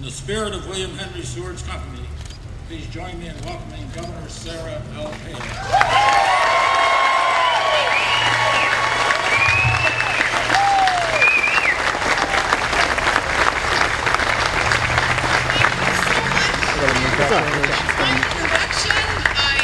the spirit of William Henry Seward's company, please join me in welcoming Governor Sarah L. Palin. I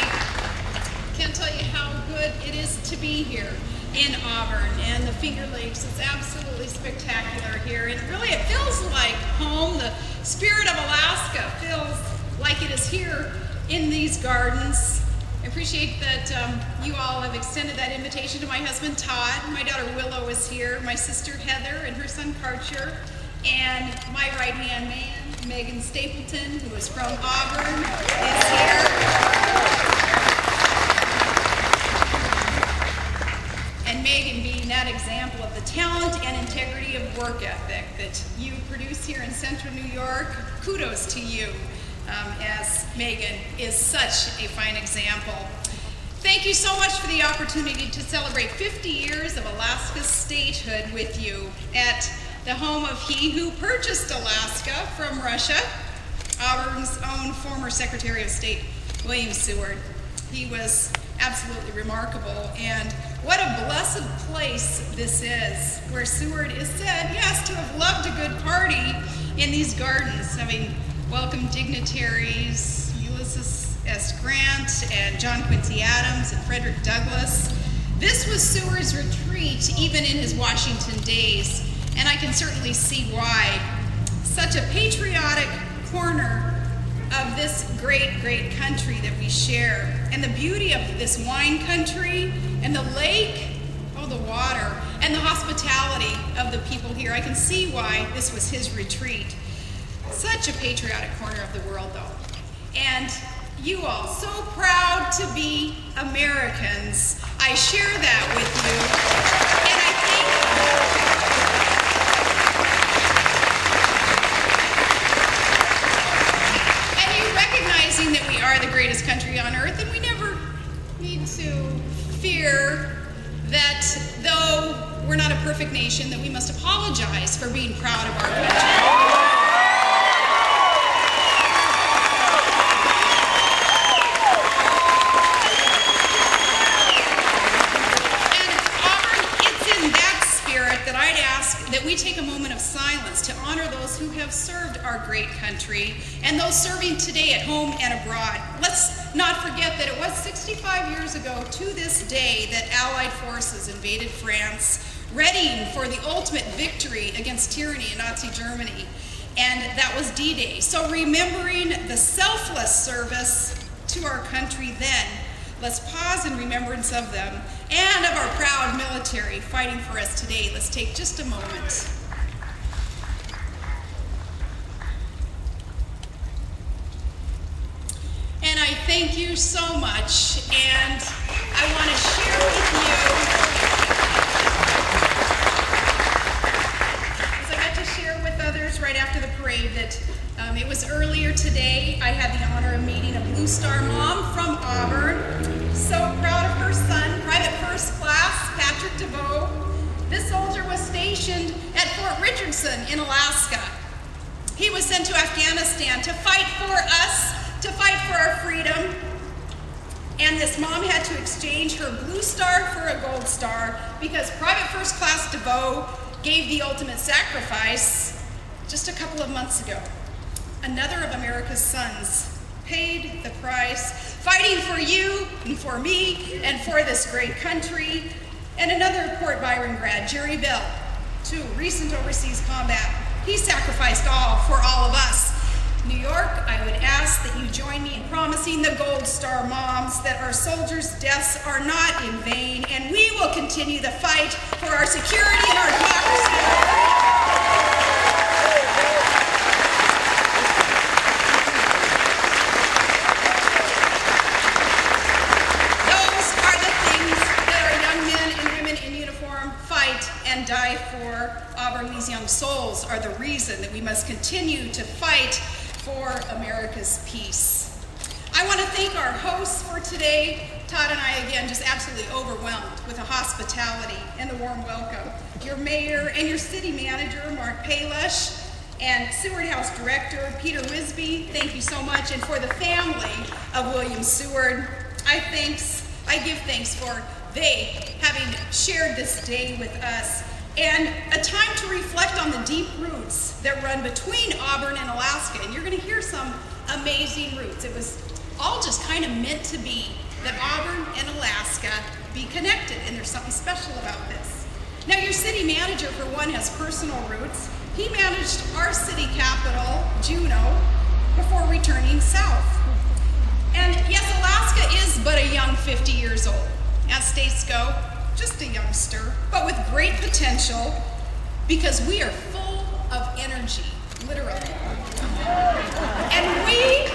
can't tell you how good it is to be here in Auburn and the Finger Lakes. It's absolutely spectacular here, and really it feels like home. The spirit of Alaska feels like it is here in these gardens. I appreciate that you all have extended that invitation to my husband Todd. My daughter Willow is here, my sister Heather and her son Karcher, and my right-hand man, Megan Stapleton, who is from Auburn, is here. And Megan being that example of the talent and integrity of work ethic that you produce here in Central New York, kudos to you, as Megan is such a fine example. Thank you so much for the opportunity to celebrate 50 years of Alaska's statehood with you at the home of he who purchased Alaska from Russia, Auburn's own former Secretary of State, William Seward. He was absolutely remarkable, and what a blessed place this is, where Seward is said, yes, to have loved a good party in these gardens, having welcomed dignitaries, Ulysses S. Grant and John Quincy Adams and Frederick Douglass. This was Seward's retreat, even in his Washington days, and I can certainly see why. Such a patriotic corner of this great, great country that we share, and the beauty of this wine country, and the lake, oh, the water, and the hospitality of the people here. I can see why this was his retreat. Such a patriotic corner of the world, though. And you all, so proud to be Americans. I share that with you, and I thank you. Recognizing that we are the greatest country on earth, and we never need to fear that though we're not a perfect nation, that we must apologize for being proud of our country. That I'd ask that we take a moment of silence to honor those who have served our great country and those serving today at home and abroad. Let's not forget that it was 65 years ago to this day that Allied forces invaded France, readying for the ultimate victory against tyranny in Nazi Germany, and that was D-Day. So remembering the selfless service to our country then, let's pause in remembrance of them and of our proud military fighting for us today. Let's take just a moment. And I thank you so much, and I want to share with you, as I got to share with others right after the parade, that it was earlier today. I had the honor of meeting a Blue Star mom from Auburn. So proud of her son, Private First Class Patrick DeVoe. This soldier was stationed at Fort Richardson in Alaska. He was sent to Afghanistan to fight for us, to fight for our freedom. And this mom had to exchange her Blue Star for a Gold Star because Private First Class DeVoe gave the ultimate sacrifice just a couple of months ago. Another of America's sons paid the price, fighting for you and for me and for this great country. And another Port Byron grad, Jerry Bell, too, recent overseas combat. He sacrificed all for all of us. New York, I would ask that you join me in promising the Gold Star moms that our soldiers' deaths are not in vain, and we will continue the fight for our security and our democracy. And die for. Auburn, these young souls are the reason that we must continue to fight for America's peace. I want to thank our hosts for today. Todd and I, again, just absolutely overwhelmed with the hospitality and the warm welcome. Your mayor and your city manager, Mark Palush, And Seward House Director Peter Wisby, thank you so much. And for the family of William Seward, I give thanks for they having shared this day with us, and a time to reflect on the deep roots that run between Auburn and Alaska. And you're going to hear some amazing roots. It was all just kind of meant to be that Auburn and Alaska be connected, and there's something special about this. Now, your city manager, for one, has personal roots. He managed our city capital, Juneau, before returning south. And yes, Alaska is but a young 50 years old. As states go, just a youngster, but with great potential, because we are full of energy, literally. And we,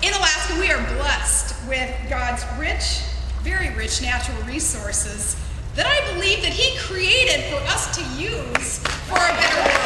in Alaska, we are blessed with God's rich, very rich natural resources that I believe that He created for us to use for a better world.